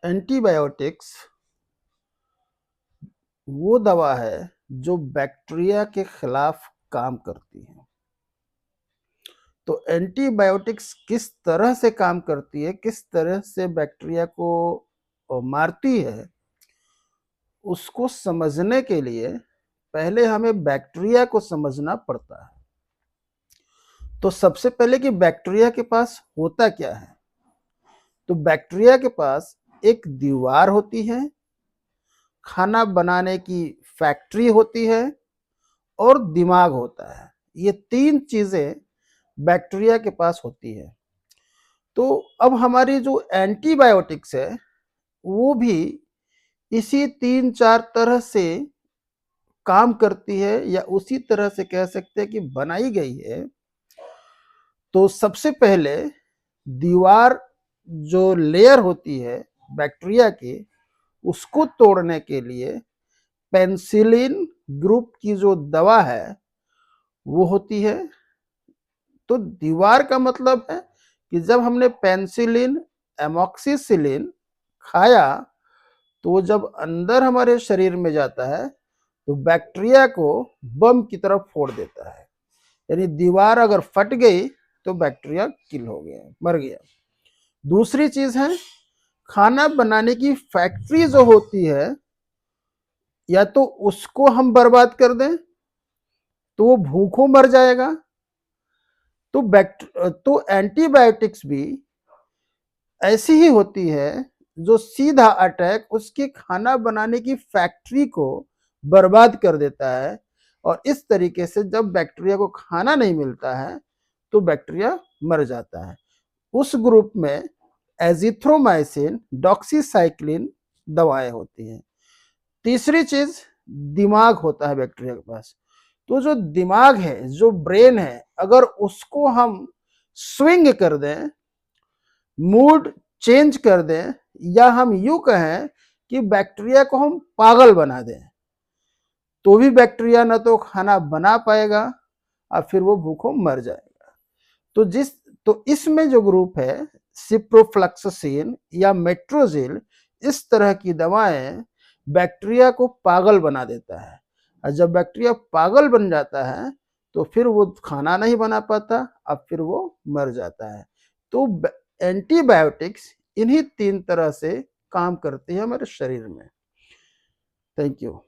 Antibiotics वो दवा है जो बैक्टीरिया के खिलाफ काम करती है। तो एंटीबायोटिक्स किस तरह से काम करती है, किस तरह से बैक्टीरिया को मारती है, उसको समझने के लिए पहले हमें बैक्टीरिया को समझना पड़ता है। तो सबसे पहले कि बैक्टीरिया के पास होता क्या है, तो बैक्टीरिया के पास एक दीवार होती है, खाना बनाने की फैक्ट्री होती है और दिमाग होता है। ये तीन चीजें बैक्टीरिया के पास होती है। तो अब हमारी जो एंटीबायोटिक्स है वो भी इसी तीन चार तरह से काम करती है, या उसी तरह से कह सकते हैं कि बनाई गई है। तो सबसे पहले दीवार जो लेयर होती है बैक्टीरिया की, उसको तोड़ने के लिए पेनिसिलिन ग्रुप की जो दवा है वो होती है। तो दीवार का मतलब है कि जब हमने पेनिसिलिन, एमॉक्सिसिलिन खाया तो वो जब अंदर हमारे शरीर में जाता है तो बैक्टीरिया को बम की तरफ फोड़ देता है। यानी दीवार अगर फट गई तो बैक्टीरिया किल हो गया, मर गया। दूसरी चीज है खाना बनाने की फैक्ट्री जो होती है, या तो उसको हम बर्बाद कर दें तो वो भूखों मर जाएगा। तो एंटीबायोटिक्स भी ऐसी ही होती है जो सीधा अटैक उसकी खाना बनाने की फैक्ट्री को बर्बाद कर देता है। और इस तरीके से जब बैक्टीरिया को खाना नहीं मिलता है तो बैक्टीरिया मर जाता है। उस ग्रुप में एजिथ्रोमाइसिन, डॉक्सीसाइक्लिन दवाएं होती हैं। तीसरी चीज दिमाग होता है बैक्टीरिया के पास। तो जो दिमाग है, जो ब्रेन है, अगर उसको हम स्विंग कर दें, मूड चेंज कर दें, या हम यूं कहें कि बैक्टीरिया को हम पागल बना दें, तो भी बैक्टीरिया ना तो खाना बना पाएगा और फिर वो भूखों मर जाएगा। तो इसमें जो ग्रुप है सिप्रोफ्लॉक्सासिन या मेट्रोजिल, इस तरह की दवाएं बैक्टीरिया को पागल बना देता है। और जब बैक्टीरिया पागल बन जाता है तो फिर वो खाना नहीं बना पाता, अब फिर वो मर जाता है। तो एंटीबायोटिक्स इन्हीं तीन तरह से काम करती है हमारे शरीर में। Thank you.